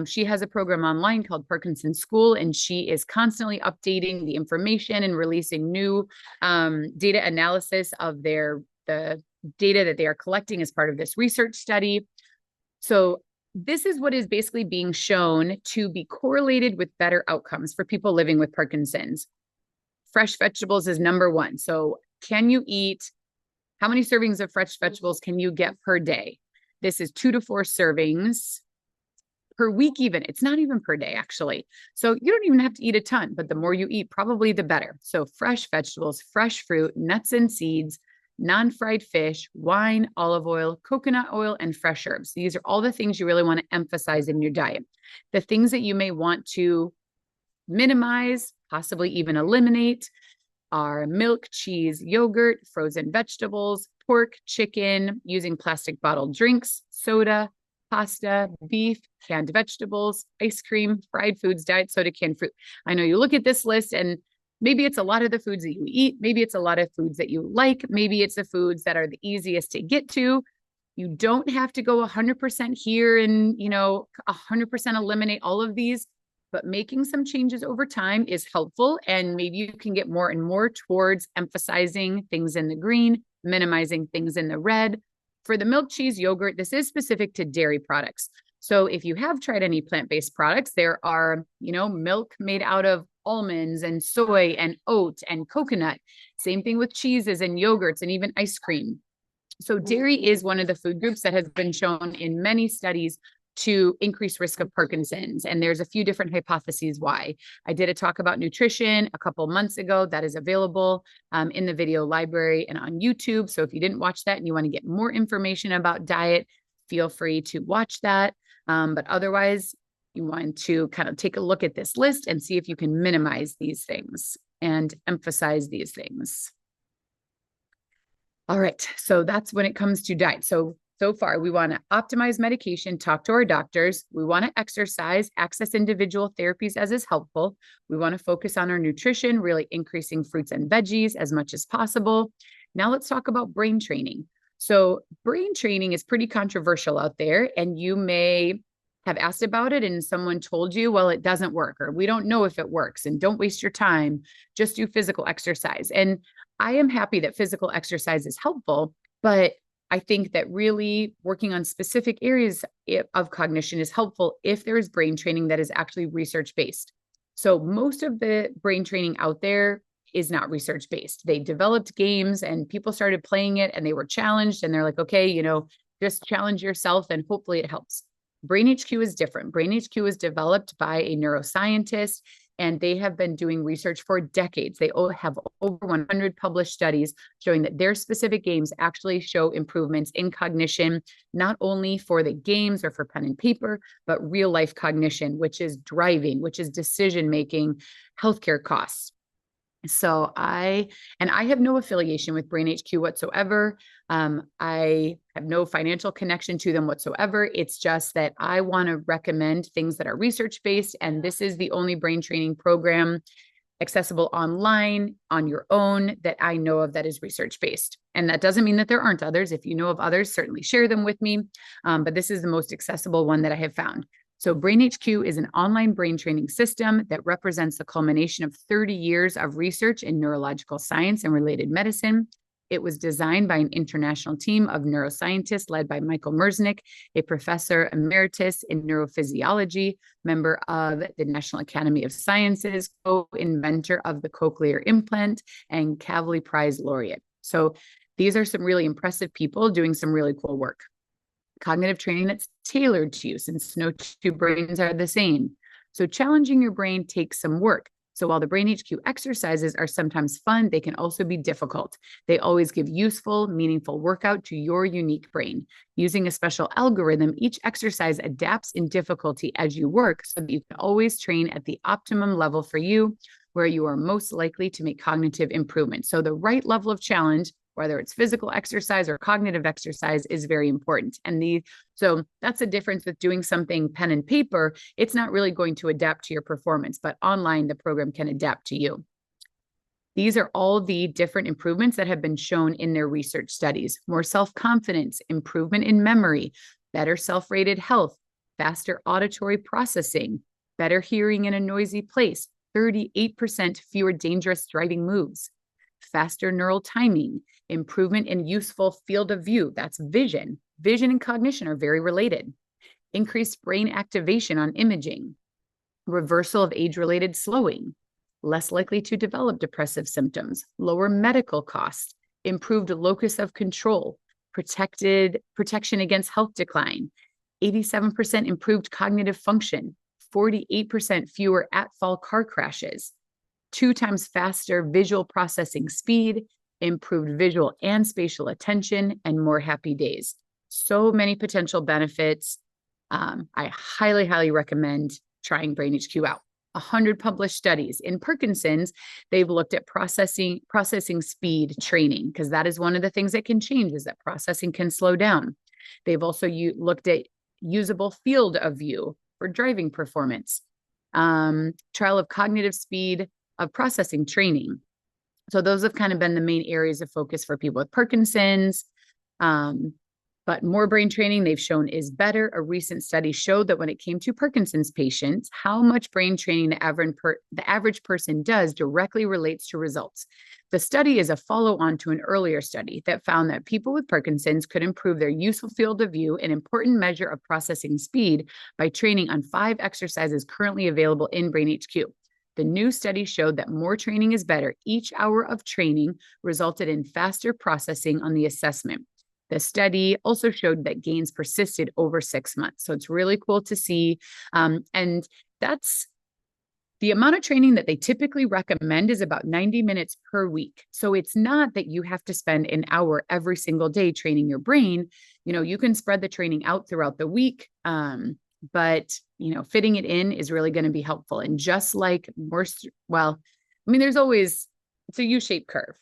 She has a program online called Parkinson School, and she is constantly updating the information and releasing new data analysis of the data that they are collecting as part of this research study. So this is what is basically being shown to be correlated with better outcomes for people living with Parkinson's. Fresh vegetables is number 1. So how many servings of fresh vegetables can you get per day? This is 2 to 4 servings per week even. It's not even per day, actually. So you don't even have to eat a ton, but the more you eat, probably the better. So fresh vegetables, fresh fruit, nuts and seeds, non-fried fish, wine, olive oil, coconut oil, and fresh herbs. These are all the things you really want to emphasize in your diet. The things that you may want to minimize, possibly even eliminate, are milk, cheese, yogurt, frozen vegetables, pork, chicken, using plastic bottled drinks, soda, pasta, beef, canned vegetables, ice cream, fried foods, diet soda, canned fruit. I know you look at this list and maybe it's a lot of the foods that you eat. Maybe it's a lot of foods that you like. Maybe it's the foods that are the easiest to get to. You don't have to go 100% here and, 100% eliminate all of these. But making some changes over time is helpful, and maybe you can get more and more towards emphasizing things in the green, minimizing things in the red. For the milk, cheese, yogurt, this is specific to dairy products. So if you have tried any plant-based products, there are, milk made out of almonds and soy and oat and coconut. Same thing with cheeses and yogurts and even ice cream. So dairy is one of the food groups that has been shown in many studies to increase risk of Parkinson's. And there's a few different hypotheses why. I did a talk about nutrition a couple months ago that is available in the video library and on YouTube. So if you didn't watch that and you want to get more information about diet, feel free to watch that. But otherwise, you want to kind of take a look at this list and see if you can minimize these things and emphasize these things. All right, so that's when it comes to diet. So far, we want to optimize medication, talk to our doctors. We want to exercise, access individual therapies as is helpful. We want to focus on our nutrition, really increasing fruits and veggies as much as possible. Now let's talk about brain training. So brain training is pretty controversial out there, and you may have asked about it and someone told you, well, it doesn't work, or we don't know if it works, and don't waste your time, just do physical exercise. And I am happy that physical exercise is helpful, but I think that really working on specific areas of cognition is helpful if there is brain training that is actually research-based. So most of the brain training out there is not research-based. They developed games and people started playing it and they were challenged and they're like, okay, just challenge yourself and hopefully it helps. Brain HQ is different. Brain HQ was developed by a neuroscientist, and they have been doing research for decades. They all have over 100 published studies showing that their specific games actually show improvements in cognition, not only for the games or for pen and paper, but real life cognition, which is driving, which is decision-making, healthcare costs. So I have no affiliation with Brain HQ whatsoever. I have no financial connection to them whatsoever. It's just that I want to recommend things that are research-based, and this is the only brain training program accessible online on your own that I know of that is research-based. And that doesn't mean that there aren't others. If you know of others, certainly share them with me. But this is the most accessible one that I have found. So Brain HQ is an online brain training system that represents the culmination of 30 years of research in neurological science and related medicine. It was designed by an international team of neuroscientists led by Michael Merznick, a professor emeritus in neurophysiology, member of the National Academy of Sciences, co-inventor of the cochlear implant, and Kavli Prize laureate. So these are some really impressive people doing some really cool work. Cognitive training that's tailored to you, since no two brains are the same. So challenging your brain takes some work. So while the Brain HQ exercises are sometimes fun, they can also be difficult. They always give useful, meaningful workout to your unique brain. Using a special algorithm, each exercise adapts in difficulty as you work so that you can always train at the optimum level for you, where you are most likely to make cognitive improvements. So the right level of challenge, whether it's physical exercise or cognitive exercise, is very important. So that's the difference with doing something pen and paper. It's not really going to adapt to your performance, but online, the program can adapt to you. These are all the different improvements that have been shown in their research studies. More self-confidence, improvement in memory, better self-rated health, faster auditory processing, better hearing in a noisy place, 38% fewer dangerous driving moves, faster neural timing, improvement in useful field of view, that's vision. Vision and cognition are very related. Increased brain activation on imaging, reversal of age-related slowing, less likely to develop depressive symptoms, lower medical costs, improved locus of control, protection against health decline, 87% improved cognitive function, 48% fewer at-fault car crashes, 2 times faster visual processing speed, improved visual and spatial attention, and more happy days. So many potential benefits. I highly, highly recommend trying Brain HQ out. 100 published studies. In Parkinson's, they've looked at processing speed training, because that is one of the things that can change, is that processing can slow down. They've also looked at usable field of view for driving performance, trial of cognitive speed of processing training. So those have kind of been the main areas of focus for people with Parkinson's. But more brain training they've shown is better. A recent study showed that when it came to Parkinson's patients, how much brain training the average person does directly relates to results. The study is a follow-on to an earlier study that found that people with Parkinson's could improve their useful field of view, an important measure of processing speed, by training on 5 exercises currently available in BrainHQ. The new study showed that more training is better. Each hour of training resulted in faster processing on the assessment. The study also showed that gains persisted over 6 months. So it's really cool to see. And that's the amount of training that they typically recommend is about 90 minutes per week. So it's not that you have to spend an hour every single day training your brain. You can spread the training out throughout the week. But fitting it in is really going to be helpful. And just like there's always, it's a U-shaped curve.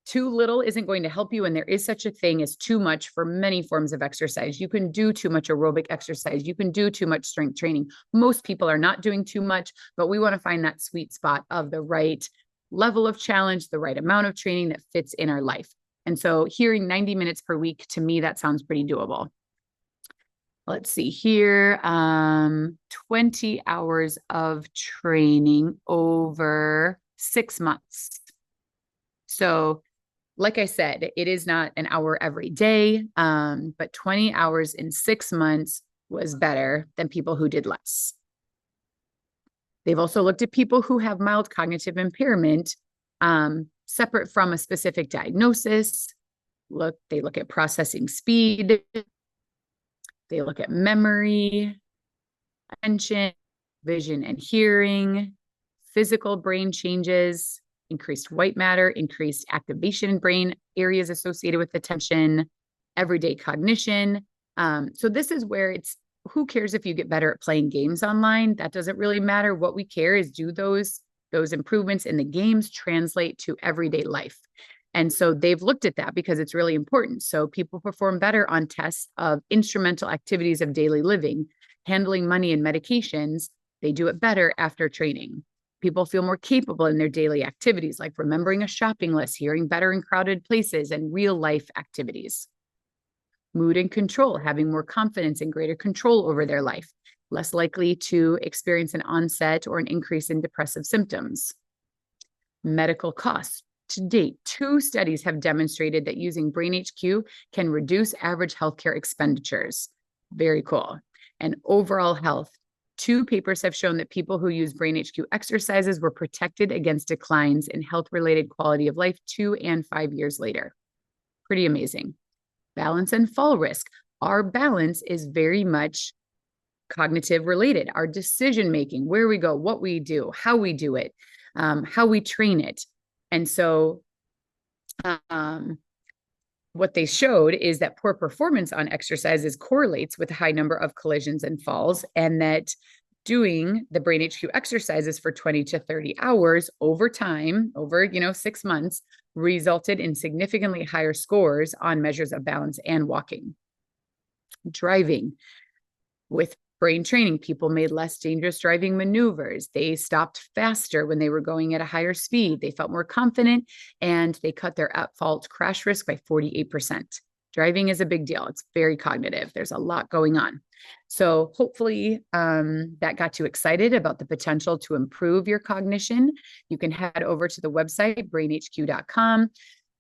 Too little isn't going to help you. And there is such a thing as too much for many forms of exercise. You can do too much aerobic exercise. You can do too much strength training. Most people are not doing too much, but we want to find that sweet spot of the right level of challenge, the right amount of training that fits in our life. And so hearing 90 minutes per week, to me, that sounds pretty doable. Let's see here, 20 hours of training over 6 months. So like I said, it is not an hour every day, but 20 hours in 6 months was better than people who did less. They've also looked at people who have mild cognitive impairment, separate from a specific diagnosis. They look at processing speed. They look at memory, attention, vision and hearing, physical brain changes, increased white matter, increased activation in brain areas associated with attention, everyday cognition. So this is where who cares if you get better at playing games online? That doesn't really matter. What we care is, do those improvements in the games translate to everyday life? And so they've looked at that because it's really important. So people perform better on tests of instrumental activities of daily living, handling money and medications. They do it better after training. People feel more capable in their daily activities, like remembering a shopping list, hearing better in crowded places, and real life activities. Mood and control, having more confidence and greater control over their life, less likely to experience an onset or an increase in depressive symptoms. Medical costs. To date, 2 studies have demonstrated that using BrainHQ can reduce average healthcare expenditures. Very cool. And overall health. 2 papers have shown that people who use BrainHQ exercises were protected against declines in health-related quality of life 2 and 5 years later. Pretty amazing. Balance and fall risk. Our balance is very much cognitive related. Our decision-making, where we go, what we do, how we do it, how we train it. And so what they showed is that poor performance on exercises correlates with a high number of collisions and falls, and that doing the BrainHQ exercises for 20 to 30 hours over time, over 6 months, resulted in significantly higher scores on measures of balance and walking. Driving. With brain training, people made less dangerous driving maneuvers. They stopped faster when they were going at a higher speed. They felt more confident, and they cut their at-fault crash risk by 48%. Driving is a big deal. It's very cognitive. There's a lot going on. So hopefully that got you excited about the potential to improve your cognition. You can head over to the website, brainhq.com.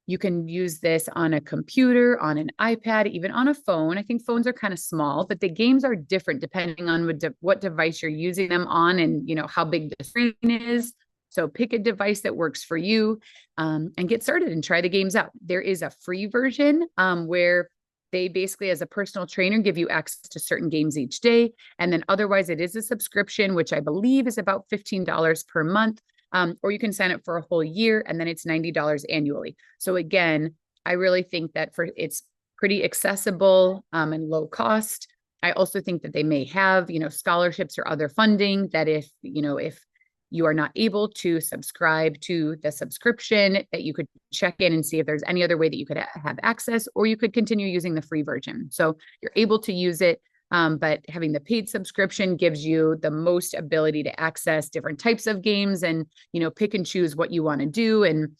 You can use this on a computer, on an iPad, even on a phone. I think phones are kind of small, but the games are different depending on what device you're using them on, and how big the screen is. So pick a device that works for you, and get started and try the games out. There is a free version where they basically, as a personal trainer, give you access to certain games each day. And then otherwise it is a subscription, which I believe is about $15 per month. Or you can sign up for a whole year, and then it's $90 annually. So again, I really think that it's pretty accessible and low cost. I also think that they may have, scholarships or other funding that if you are not able to subscribe to the subscription, that you could check in and see if there's any other way that you could have access, or you could continue using the free version. So you're able to use it. But having the paid subscription gives you the most ability to access different types of games and, pick and choose what you want to do, and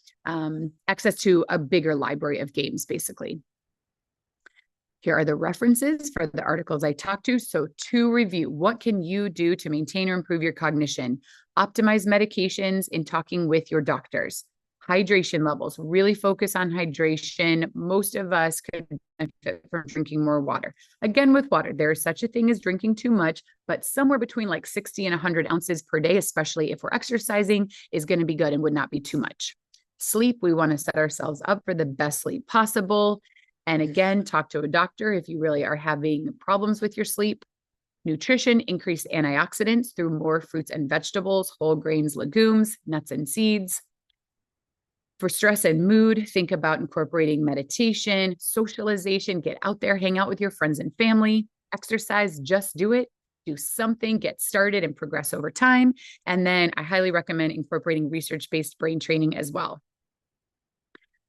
access to a bigger library of games, basically. Here are the references for the articles I talked to. So to review, what can you do to maintain or improve your cognition? Optimize medications in talking with your doctors. Hydration levels, really focus on hydration. Most of us could benefit from drinking more water. Again, with water, there is such a thing as drinking too much, but somewhere between like 60 and 100 ounces per day, especially if we're exercising, is going to be good and would not be too much. Sleep, we want to set ourselves up for the best sleep possible. And again, talk to a doctor if you really are having problems with your sleep. Nutrition, increase antioxidants through more fruits and vegetables, whole grains, legumes, nuts, and seeds. For stress and mood, think about incorporating meditation, socialization, get out there, hang out with your friends and family, exercise, just do it. Do something, get started and progress over time. And then I highly recommend incorporating research-based brain training as well.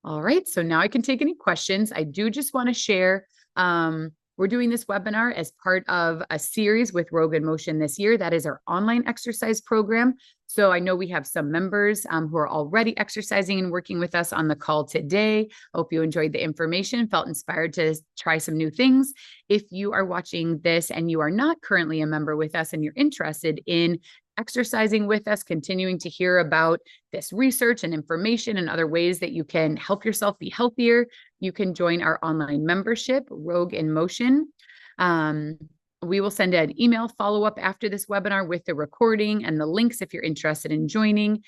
All right, so now I can take any questions. I do just want to share, we're doing this webinar as part of a series with Rogue in Motion this year. That is our online exercise program. So I know we have some members who are already exercising and working with us on the call today. Hope you enjoyed the information, felt inspired to try some new things. If you are watching this and you are not currently a member with us and you're interested in exercising with us, continuing to hear about this research and information and other ways that you can help yourself be healthier, you can join our online membership, Rogue in Motion. We will send an email follow-up after this webinar with the recording and the links if you're interested in joining.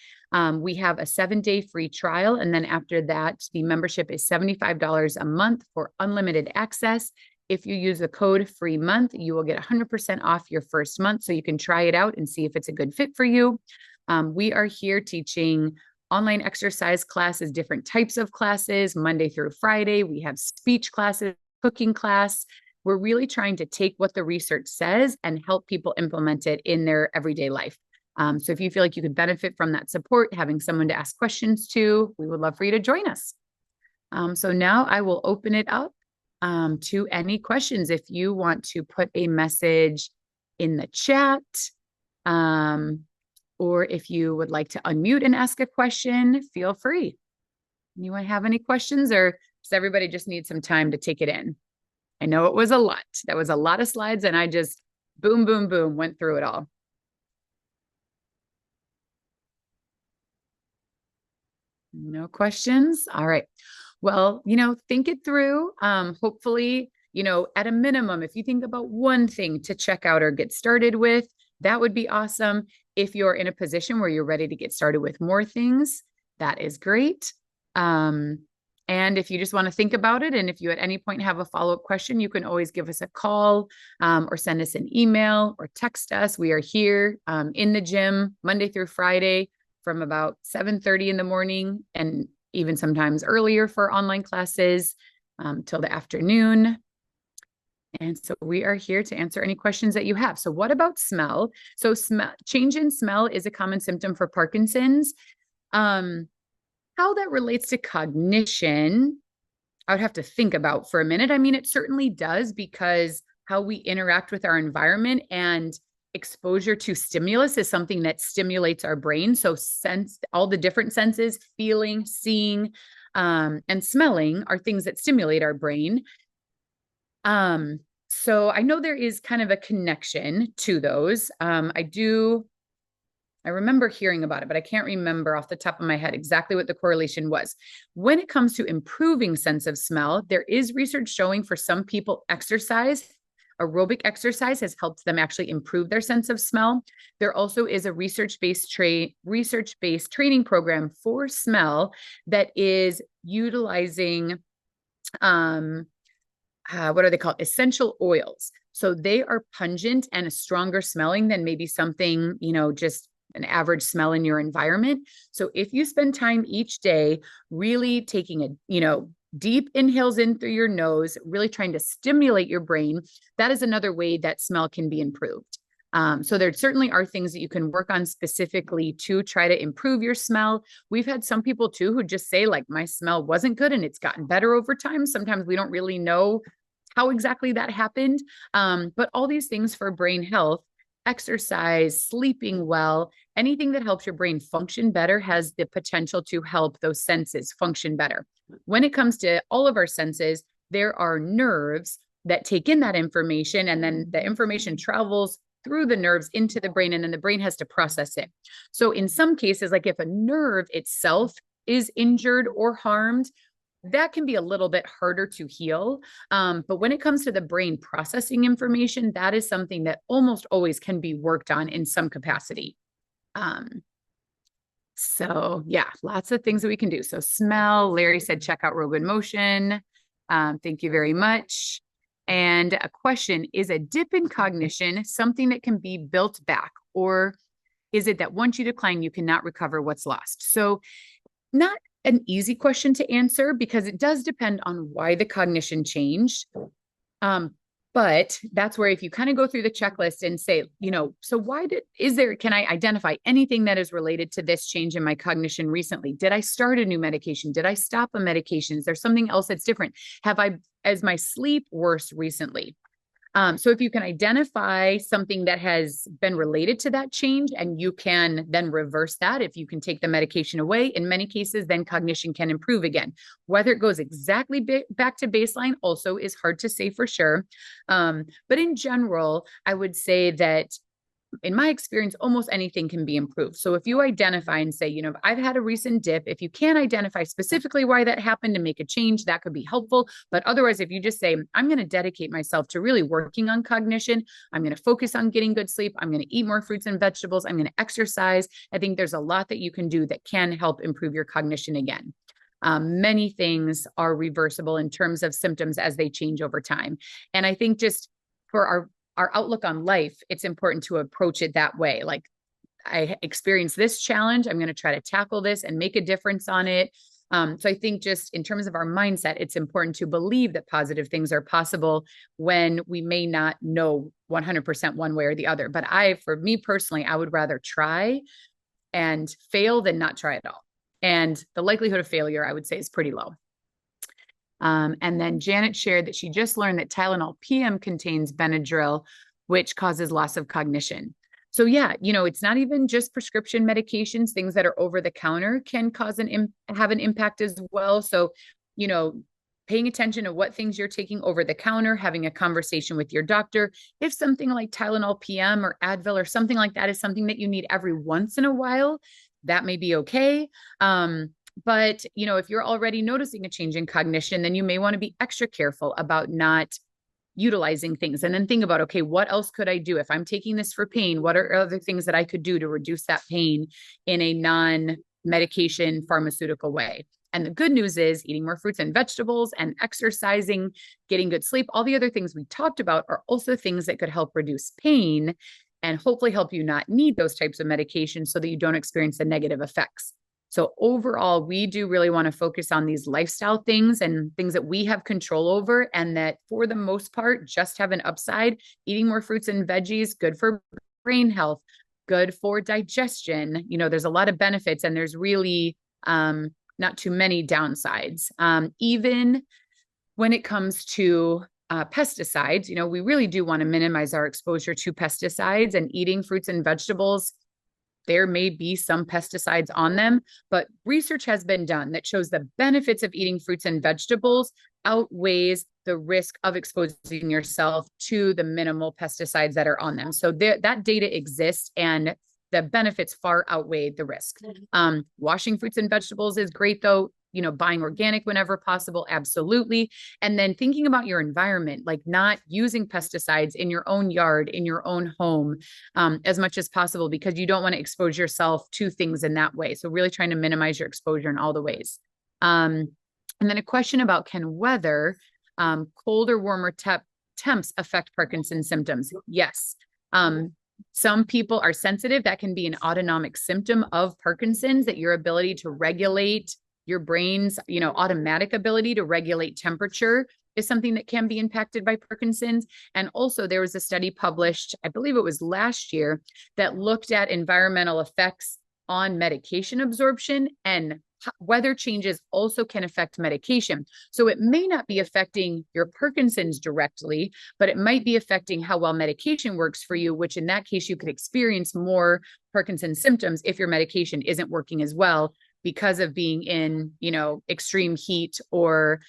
We have a 7-day free trial, and then after that, the membership is $75 a month for unlimited access. If you use the code free month, you will get 100% off your first month. So you can try it out and see if it's a good fit for you. We are here teaching online exercise classes, different types of classes, Monday through Friday. We have speech classes, cooking class. We're really trying to take what the research says and help people implement it in their everyday life. So if you feel like you could benefit from that support, having someone to ask questions to, we would love for you to join us. So now I will open it up to any questions. If you want to put a message in the chat, or if you would like to unmute and ask a question, feel free. Anyone have any questions, or does everybody just need some time to take it in? I know it was a lot. That was a lot of slides, and I just boom, boom, boom, went through it all. No questions? All right. Well, think it through. Hopefully, at a minimum, if you think about one thing to check out or get started with, that would be awesome. If you're in a position where you're ready to get started with more things, that is great. And if you just want to think about it, and if you at any point have a follow-up question, you can always give us a call or send us an email or text us. We are here in the gym Monday through Friday from about 7:30 in the morning and even sometimes earlier for online classes till the afternoon. And so we are here to answer any questions that you have. So what about smell? So change in smell is a common symptom for Parkinson's. How that relates to cognition, I would have to think about for a minute. I mean, it certainly does, because how we interact with our environment and exposure to stimulus is something that stimulates our brain. So all the different senses, feeling, seeing, and smelling are things that stimulate our brain. So I know there is kind of a connection to those. I remember hearing about it, but I can't remember off the top of my head exactly what the correlation was. When it comes to improving sense of smell, there is research showing for some people aerobic exercise has helped them actually improve their sense of smell. There also is a research-based training program for smell that is utilizing, what are they called? Essential oils. So they are pungent and stronger smelling than maybe something, just an average smell in your environment. So if you spend time each day really taking deep inhales in through your nose, really trying to stimulate your brain, that is another way that smell can be improved. So there certainly are things that you can work on specifically to try to improve your smell. We've had some people too who just say, like, my smell wasn't good and it's gotten better over time. Sometimes we don't really know how exactly that happened. But all these things for brain health, exercise, sleeping well, anything that helps your brain function better has the potential to help those senses function better. When it comes to all of our senses, there are nerves that take in that information, and then the information travels through the nerves into the brain, and then the brain has to process it. So in some cases, like if a nerve itself is injured or harmed, that can be a little bit harder to heal. But when it comes to the brain processing information, that is something that almost always can be worked on in some capacity. So yeah, lots of things that we can do. So smell, Larry said, check out Rogan Motion. Thank you very much. And a question, is a dip in cognition something that can be built back, or is it that once you decline, you cannot recover what's lost? So not an easy question to answer, because it does depend on why the cognition changed. But that's where if you kind of go through the checklist and say, so can I identify anything that is related to this change in my cognition recently? Did I start a new medication? Did I stop a medication? Is there something else that's different? Is my sleep worse recently? So if you can identify something that has been related to that change, and you can then reverse that, if you can take the medication away, in many cases, then cognition can improve again. Whether it goes exactly back to baseline also is hard to say for sure. But in general, I would say that in my experience, almost anything can be improved. So if you identify and say, I've had a recent dip, if you can identify specifically why that happened and make a change, that could be helpful. But otherwise, if you just say, I'm going to dedicate myself to really working on cognition, I'm going to focus on getting good sleep, I'm going to eat more fruits and vegetables, I'm going to exercise, I think there's a lot that you can do that can help improve your cognition again. Many things are reversible in terms of symptoms as they change over time. And I think just for our outlook on life, it's important to approach it that way. Like, I experienced this challenge, I'm going to try to tackle this and make a difference on it. So I think just in terms of our mindset, it's important to believe that positive things are possible when we may not know 100% one way or the other. But for me personally, I would rather try and fail than not try at all. And the likelihood of failure, I would say, is pretty low. And then Janet shared that she just learned that Tylenol PM contains Benadryl, which causes loss of cognition. So yeah, it's not even just prescription medications. Things that are over the counter can have an impact as well. So, paying attention to what things you're taking over the counter, having a conversation with your doctor. If something like Tylenol PM or Advil or something like that is something that you need every once in a while, that may be okay. But, if you're already noticing a change in cognition, then you may want to be extra careful about not utilizing things. And then think about, okay, what else could I do? If I'm taking this for pain, what are other things that I could do to reduce that pain in a non-medication pharmaceutical way? And the good news is eating more fruits and vegetables and exercising, getting good sleep, all the other things we talked about are also things that could help reduce pain and hopefully help you not need those types of medications so that you don't experience the negative effects. So overall, we do really want to focus on these lifestyle things and things that we have control over, and that for the most part, just have an upside. Eating more fruits and veggies, good for brain health, good for digestion. There's a lot of benefits, and there's really not too many downsides. Even when it comes to pesticides, we really do want to minimize our exposure to pesticides, and eating fruits and vegetables, there may be some pesticides on them, but research has been done that shows the benefits of eating fruits and vegetables outweighs the risk of exposing yourself to the minimal pesticides that are on them. So that data exists, and the benefits far outweigh the risk. Washing fruits and vegetables is great though. Buying organic whenever possible, absolutely. And then thinking about your environment, like not using pesticides in your own yard, in your own home, as much as possible, because you don't want to expose yourself to things in that way. So really trying to minimize your exposure in all the ways. And then a question about, can weather, cold or warmer temps affect Parkinson's symptoms? Yes. Some people are sensitive. That can be an autonomic symptom of Parkinson's, that your ability to regulate your brain's, automatic ability to regulate temperature is something that can be impacted by Parkinson's. And also there was a study published, I believe it was last year, that looked at environmental effects on medication absorption, and weather changes also can affect medication. So it may not be affecting your Parkinson's directly, but it might be affecting how well medication works for you, which in that case, you could experience more Parkinson's symptoms if your medication isn't working as well, because of being in, extreme heat or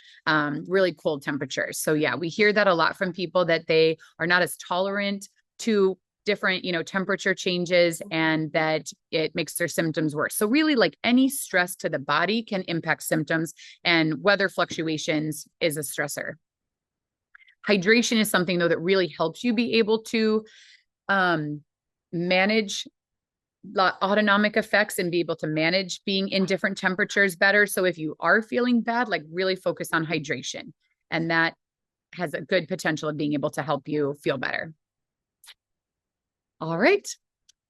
really cold temperatures. So yeah, we hear that a lot from people that they are not as tolerant to different, temperature changes, and that it makes their symptoms worse. So really, like, any stress to the body can impact symptoms, and weather fluctuations is a stressor. Hydration is something, though, that really helps you be able to manage the autonomic effects and be able to manage being in different temperatures better. So if you are feeling bad, like, really focus on hydration, and that has a good potential of being able to help you feel better. All right.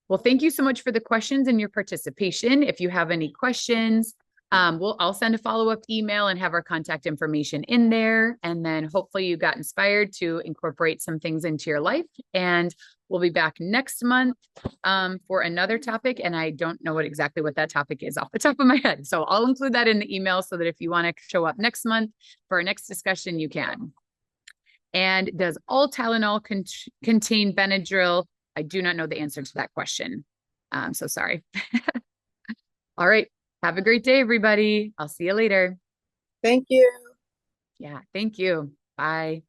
Well, thank you so much for the questions and your participation. If you have any questions, I'll send a follow-up email and have our contact information in there. And then hopefully you got inspired to incorporate some things into your life. And we'll be back next month for another topic. And I don't know exactly what that topic is off the top of my head. So I'll include that in the email so that if you want to show up next month for our next discussion, you can. And does all Tylenol contain Benadryl? I do not know the answer to that question. So sorry. All right. Have a great day, everybody. I'll see you later. Thank you. Yeah. Thank you. Bye.